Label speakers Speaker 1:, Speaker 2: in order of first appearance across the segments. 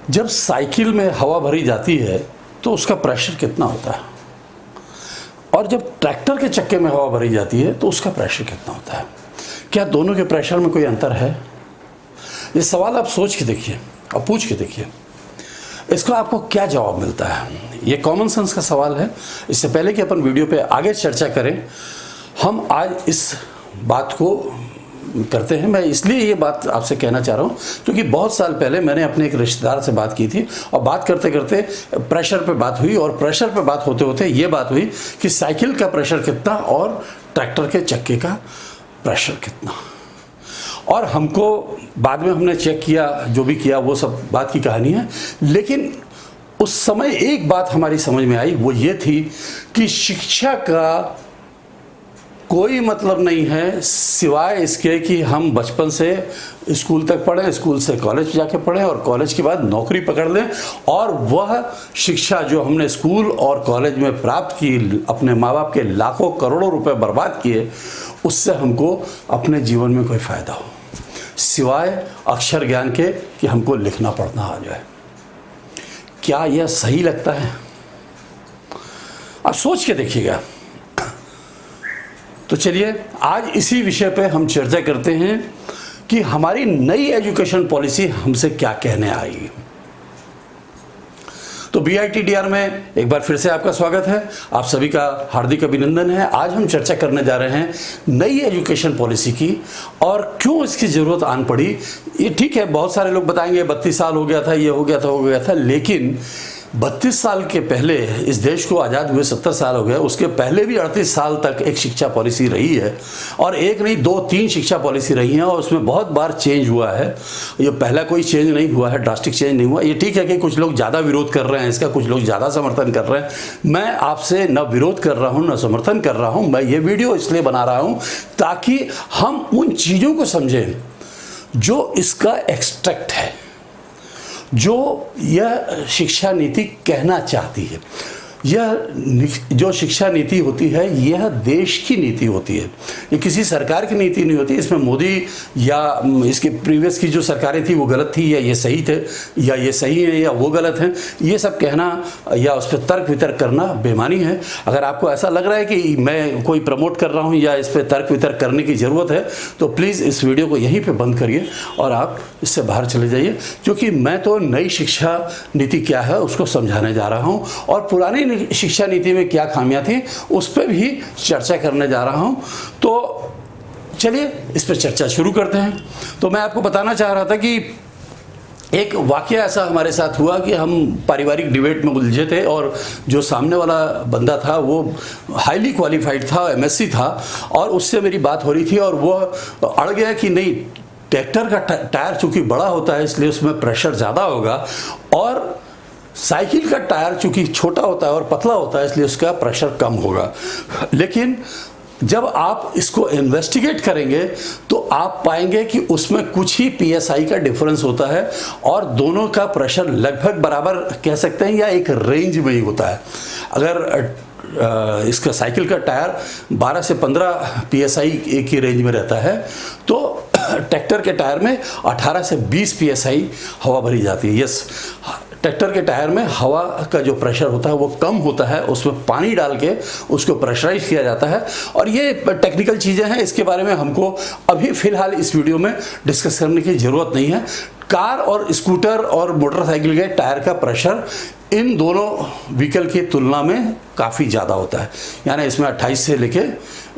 Speaker 1: जब साइकिल में हवा भरी जाती है तो उसका प्रेशर कितना होता है, और जब ट्रैक्टर के चक्के में हवा भरी जाती है तो उसका प्रेशर कितना होता है? क्या दोनों के प्रेशर में कोई अंतर है? ये सवाल आप सोच के देखिए और पूछ के देखिए, इसको आपको क्या जवाब मिलता है? ये कॉमन सेंस का सवाल है। इससे पहले कि अपन वीडियो पे आगे चर्चा करें, हम आज इस बात को करते हैं। मैं इसलिए ये बात आपसे कहना चाह रहा हूँ क्योंकि बहुत साल पहले मैंने अपने एक रिश्तेदार से बात की थी और बात करते करते प्रेशर पे बात हुई, और प्रेशर पे बात होते होते ये बात हुई कि साइकिल का प्रेशर कितना और ट्रैक्टर के चक्के का प्रेशर कितना। और हमको बाद में हमने चेक किया, जो भी किया वो सब बात की कहानी है। लेकिन उस समय एक बात हमारी समझ में आई, वो ये थी कि शिक्षा का कोई मतलब नहीं है सिवाय इसके कि हम बचपन से स्कूल तक पढ़ें, स्कूल से कॉलेज जाके पढ़ें और कॉलेज के बाद नौकरी पकड़ लें, और वह शिक्षा जो हमने स्कूल और कॉलेज में प्राप्त की, अपने माँ बाप के लाखों करोड़ों रुपए बर्बाद किए, उससे हमको अपने जीवन में कोई फ़ायदा हो सिवाय अक्षर ज्ञान के कि हमको लिखना पढ़ना आ जाए। क्या यह सही लगता है? आप सोच के देखिएगा। तो चलिए आज इसी विषय पे हम चर्चा करते हैं कि हमारी नई एजुकेशन पॉलिसी हमसे क्या कहने आई। तो BITDR में एक बार फिर से आपका स्वागत है, आप सभी का हार्दिक अभिनंदन है। आज हम चर्चा करने जा रहे हैं नई एजुकेशन पॉलिसी की और क्यों इसकी ज़रूरत आन पड़ी। ये ठीक है, बहुत सारे लोग बताएंगे 32 साल हो गया था, ये हो गया था, लेकिन 32 साल के पहले इस देश को आज़ाद हुए 70 साल हो गए, उसके पहले भी 38 साल तक एक शिक्षा पॉलिसी रही है, और एक नहीं 2-3 शिक्षा पॉलिसी रही हैं, और उसमें बहुत बार चेंज हुआ है। ये पहला कोई चेंज नहीं हुआ है, ड्रास्टिक चेंज नहीं हुआ। ये ठीक है कि कुछ लोग ज़्यादा विरोध कर रहे हैं इसका, कुछ लोग ज़्यादा समर्थन कर रहे हैं। मैं आपसे न विरोध कर रहा हूँ न समर्थन कर रहा हूँ। मैं ये वीडियो इसलिए बना रहा हूँ ताकि हम उन चीज़ों को समझें जो इसका एक्सट्रैक्ट है, जो यह शिक्षा नीति कहना चाहती है। यह जो शिक्षा नीति होती है यह देश की नीति होती है, ये किसी सरकार की नीति नहीं होती। इसमें मोदी या इसके प्रीवियस की जो सरकारें थी वो गलत थी या ये सही थे, या ये सही है या वो गलत हैं, ये सब कहना या उस पर तर्क वितर्क करना बेमानी है। अगर आपको ऐसा लग रहा है कि मैं कोई प्रमोट कर रहा हूँ या इस पर तर्क वितर्क करने की ज़रूरत है तो प्लीज़ इस वीडियो को यहीं पर बंद करिए और आप इससे बाहर चले जाइए, क्योंकि मैं तो नई शिक्षा नीति क्या है उसको समझाने जा रहा हूँ और पुरानी शिक्षा नीति में क्या खामियां थी उस पर भी चर्चा करने जा रहा हूं। तो चलिए इस पर चर्चा शुरू करते हैं। तो मैं आपको बताना चाह रहा था कि एक वाकया ऐसा हमारे साथ हुआ कि हम पारिवारिक डिबेट में उलझे थे और जो सामने वाला बंदा था वो हाईली क्वालिफाइड था, MSc था, और उससे मेरी बात हो रही थी और वो अड़ गया कि नहीं, ट्रैक्टर का टायर चूंकि बड़ा होता है इसलिए उसमें प्रेशर ज़्यादा होगा, और साइकिल का टायर चूंकि छोटा होता है और पतला होता है इसलिए उसका प्रेशर कम होगा। लेकिन जब आप इसको इन्वेस्टिगेट करेंगे तो आप पाएंगे कि उसमें कुछ ही PSI का डिफरेंस होता है और दोनों का प्रेशर लगभग बराबर कह सकते हैं या एक रेंज में ही होता है। अगर इसका साइकिल का टायर 12 से 15 PSI एक ही रेंज में रहता है तो ट्रैक्टर के टायर में 18 से 20 PSI हवा भरी जाती है। यस, ट्रैक्टर के टायर में हवा का जो प्रेशर होता है वो कम होता है, उसमें पानी डाल के उसको प्रेशराइज किया जाता है, और ये टेक्निकल चीज़ें हैं, इसके बारे में हमको अभी फ़िलहाल इस वीडियो में डिस्कस करने की ज़रूरत नहीं है। कार और स्कूटर और मोटरसाइकिल के टायर का प्रेशर इन दोनों व्हीकल की तुलना में काफ़ी ज़्यादा होता है, यानी इसमें 28 से लेके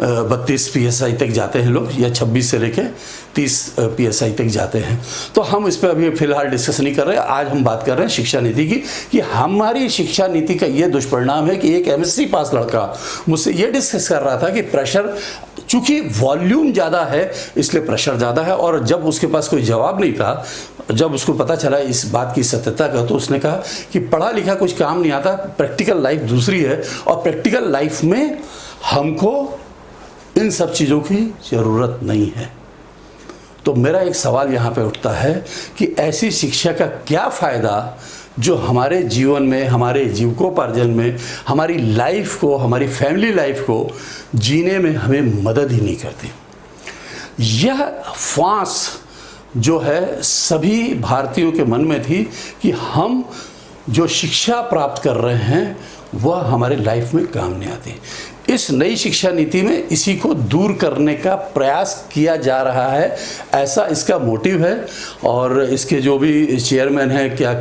Speaker 1: 32 PSI तक जाते हैं लोग, या 26 से लेके 30 PSI तक जाते हैं। तो हम इस पर अभी फ़िलहाल डिस्कस नहीं कर रहे। आज हम बात कर रहे हैं शिक्षा नीति की, कि हमारी शिक्षा नीति का ये दुष्परिणाम है कि एक MSc पास लड़का मुझसे ये डिस्कस कर रहा था कि प्रेशर, चूँकि वॉल्यूम ज़्यादा है इसलिए प्रेशर ज़्यादा है, और जब उसके पास कोई जवाब नहीं था, जब उसको पता चला इस बात की सत्यता का, तो उसने कहा कि पढ़ा लिखा कुछ काम नहीं आता, प्रैक्टिकल लाइफ दूसरी है, और प्रैक्टिकल लाइफ में हमको इन सब चीज़ों की ज़रूरत नहीं है। तो मेरा एक सवाल यहाँ पे उठता है कि ऐसी शिक्षा का क्या फ़ायदा जो हमारे जीवन में, हमारे जीविकोपार्जन में, हमारी लाइफ को, हमारी फैमिली लाइफ को जीने में हमें मदद ही नहीं करती। यह फांस जो है सभी भारतीयों के मन में थी कि हम जो शिक्षा प्राप्त कर रहे हैं वह हमारे लाइफ में काम नहीं आती। इस नई शिक्षा नीति में इसी को दूर करने का प्रयास किया जा रहा है, ऐसा इसका मोटिव है। और इसके जो भी चेयरमैन हैं क्या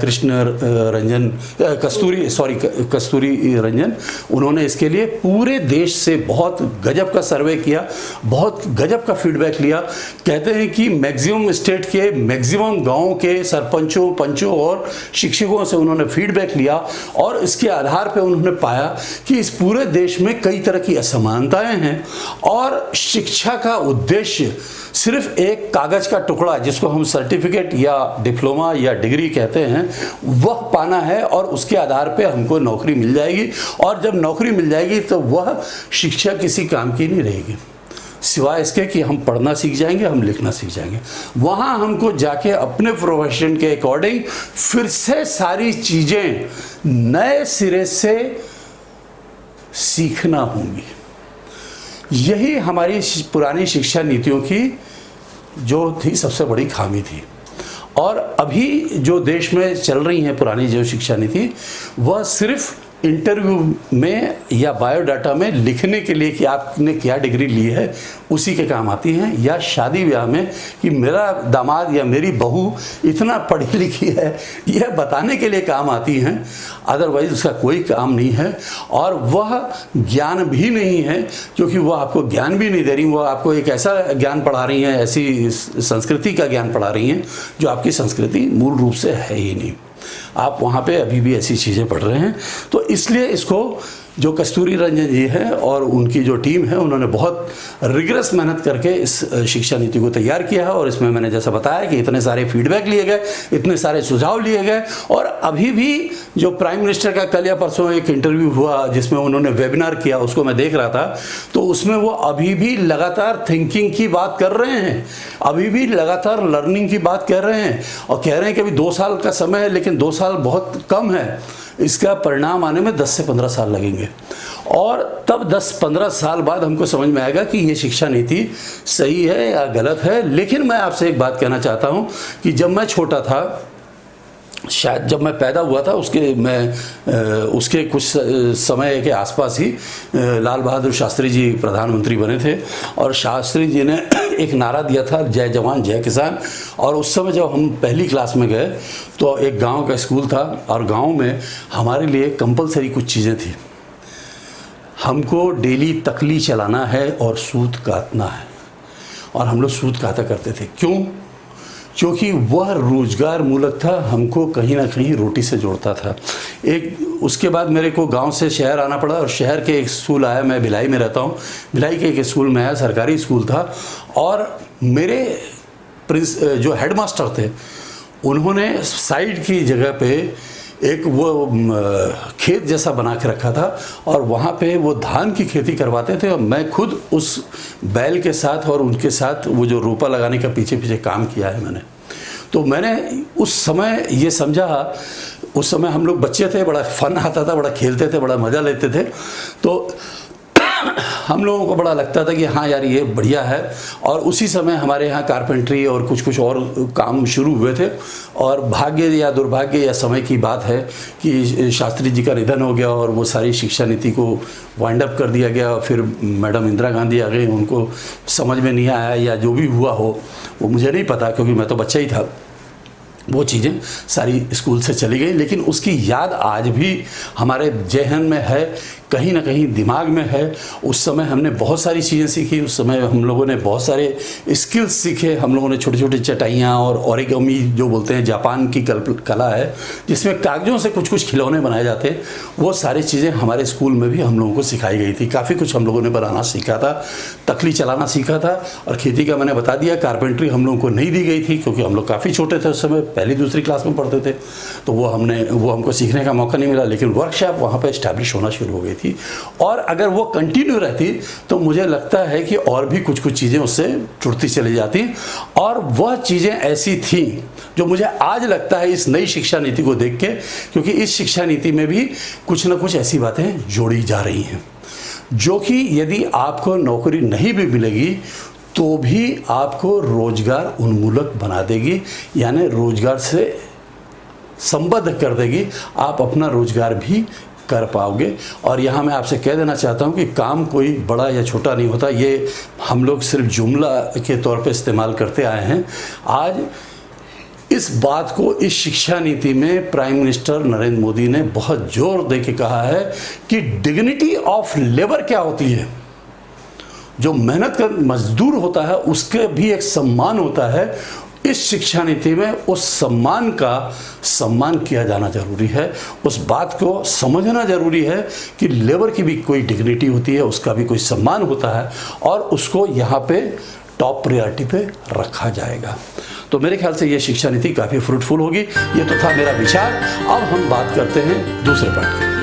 Speaker 1: कस्तूरी रंजन, उन्होंने इसके लिए पूरे देश से बहुत गजब का सर्वे किया, बहुत गजब का फीडबैक लिया। कहते हैं कि मैक्सिमम स्टेट के मैक्सिमम गाँव के सरपंचों, पंचों और शिक्षकों से उन्होंने फीडबैक लिया और इसके आधार पर उन्होंने पाया कि इस पूरे देश में कई तरह की असमानताएं हैं और शिक्षा का उद्देश्य सिर्फ एक कागज का टुकड़ा जिसको हम सर्टिफिकेट या डिप्लोमा या डिग्री कहते हैं वह पाना है और उसके आधार पे हमको नौकरी मिल जाएगी। और जब नौकरी मिल जाएगी तो वह शिक्षा किसी काम की नहीं रहेगी सिवाय इसके कि हम पढ़ना सीख जाएंगे, हम लिखना सीख जाएंगे। वहाँ हमको जाके अपने प्रोफेशन के अकॉर्डिंग फिर से सारी चीज़ें नए सिरे से सीखना होंगी। यही हमारी पुरानी शिक्षा नीतियों की जो थी सबसे बड़ी खामी थी। और अभी जो देश में चल रही हैं पुरानी जो शिक्षा नीति, वह सिर्फ इंटरव्यू में या बायोडाटा में लिखने के लिए कि आपने क्या डिग्री ली है उसी के काम आती हैं, या शादी ब्याह में कि मेरा दामाद या मेरी बहू इतना पढ़ी लिखी है यह बताने के लिए काम आती हैं। अदरवाइज उसका कोई काम नहीं है और वह ज्ञान भी नहीं है, क्योंकि वह आपको ज्ञान भी नहीं दे रही, वह आपको एक ऐसा ज्ञान पढ़ा रही हैं, ऐसी संस्कृति का ज्ञान पढ़ा रही हैं जो आपकी संस्कृति मूल रूप से है ही नहीं। आप वहाँ पे अभी भी ऐसी चीज़ें पढ़ रहे हैं। तो इसलिए इसको जो कस्तूरी रंजन जी हैं और उनकी जो टीम है उन्होंने बहुत रिगरस मेहनत करके इस शिक्षा नीति को तैयार किया है। और इसमें मैंने जैसा बताया कि इतने सारे फीडबैक लिए गए, इतने सारे सुझाव लिए गए। और अभी भी जो प्राइम मिनिस्टर का कल या परसों एक इंटरव्यू हुआ जिसमें उन्होंने वेबिनार किया, उसको मैं देख रहा था, तो उसमें वो अभी भी लगातार थिंकिंग की बात कर रहे हैं, अभी भी लगातार लर्निंग की बात कर रहे हैं और कह रहे हैं कि अभी 2 साल का समय है, लेकिन 2 साल बहुत कम है, इसका परिणाम आने में 10 से 15 साल लगेंगे। और तब 10-15 साल बाद हमको समझ में आएगा कि ये शिक्षा नीति सही है या गलत है। लेकिन मैं आपसे एक बात कहना चाहता हूँ कि जब मैं छोटा था, शायद जब मैं पैदा हुआ था उसके कुछ समय के आसपास ही लाल बहादुर शास्त्री जी प्रधानमंत्री बने थे और शास्त्री जी ने एक नारा दिया था, जय जवान जय किसान। और उस समय जब हम पहली क्लास में गए तो एक गांव का स्कूल था और गांव में हमारे लिए कंपलसरी कुछ चीज़ें थी। हमको डेली तकली चलाना है और सूत काटना है, और हम लोग सूत काटा करते थे। क्यों? क्योंकि वह रोजगार मूलक था, हमको कहीं ना कहीं रोटी से जोड़ता था। उसके बाद मेरे को गांव से शहर आना पड़ा और शहर के एक स्कूल आया, मैं भिलाई में रहता हूँ, भिलाई के एक स्कूल में आया, सरकारी स्कूल था। और मेरे जो हेडमास्टर थे उन्होंने साइड की जगह पे एक वो खेत जैसा बना के रखा था और वहाँ पे वो धान की खेती करवाते थे। और मैं खुद उस बैल के साथ और उनके साथ वो जो रोपा लगाने का पीछे पीछे काम किया है मैंने। तो मैंने उस समय ये समझा, उस समय हम लोग बच्चे थे, बड़ा फन आता था, बड़ा खेलते थे, बड़ा मज़ा लेते थे। तो हम लोगों को बड़ा लगता था कि हाँ यार ये बढ़िया है। और उसी समय हमारे यहाँ कारपेंट्री और कुछ और काम शुरू हुए थे। और भाग्य या दुर्भाग्य या समय की बात है कि शास्त्री जी का निधन हो गया और वो सारी शिक्षा नीति को वाइंड अप कर दिया गया। फिर मैडम इंदिरा गांधी आ गई, उनको समझ में नहीं आया या जो भी हुआ हो वो मुझे नहीं पता, क्योंकि मैं तो बच्चा ही था। वो चीज़ें सारी स्कूल से चली गई, लेकिन उसकी याद आज भी हमारे जहन में है, कहीं ना कहीं दिमाग में है। उस समय हमने बहुत सारी चीज़ें सीखी, उस समय हम लोगों ने बहुत सारे स्किल्स सीखे। हम लोगों ने छोटी छोटी चटाइयाँ और ओरिगामी जो बोलते हैं, जापान की कला है जिसमें कागज़ों से कुछ खिलौने बनाए जाते हैं, वो सारी चीज़ें हमारे स्कूल में भी हम लोगों को सिखाई गई थी। काफ़ी कुछ हम लोगों ने बनाना सीखा था, तकली चलाना सीखा था। और खेती का मैंने बता दिया, कारपेंट्री हम लोगों को नहीं दी गई थी क्योंकि हम लोग काफ़ी छोटे थे उस समय, पहली दूसरी क्लास में पढ़ते थे, तो वो हमको सीखने का मौका नहीं मिला। लेकिन वर्कशॉप वहाँ पर इस्टेब्लिश होना शुरू हो गई थी। और अगर वो कंटिन्यू रहती तो मुझे लगता है कि और भी कुछ चीज़ें उससे जुड़ती चली जाती। और वह चीज़ें ऐसी थी जो मुझे आज लगता है इस नई शिक्षा नीति को देख के, क्योंकि इस शिक्षा नीति में भी कुछ ना कुछ ऐसी बातें जोड़ी जा रही हैं जो कि यदि आपको नौकरी नहीं भी मिलेगी तो भी आपको रोजगार उन्मूलक बना देगी, यानी रोजगार से संबद्ध कर देगी, आप अपना रोजगार भी कर पाओगे। और यहाँ मैं आपसे कह देना चाहता हूँ कि काम कोई बड़ा या छोटा नहीं होता, ये हम लोग सिर्फ जुमला के तौर पे इस्तेमाल करते आए हैं। आज इस बात को इस शिक्षा नीति में प्राइम मिनिस्टर नरेंद्र मोदी ने बहुत जोर दे के कहा है कि डिग्निटी ऑफ लेबर क्या होती है। जो मेहनत का मजदूर होता है उसके भी एक सम्मान होता है। इस शिक्षा नीति में उस सम्मान का सम्मान किया जाना जरूरी है, उस बात को समझना जरूरी है कि लेबर की भी कोई डिग्निटी होती है, उसका भी कोई सम्मान होता है और उसको यहाँ पे टॉप प्रायोरिटी पे रखा जाएगा। तो मेरे ख्याल से ये शिक्षा नीति काफ़ी फ्रूटफुल होगी। ये तो था मेरा विचार। अब हम बात करते हैं दूसरे पार्ट की।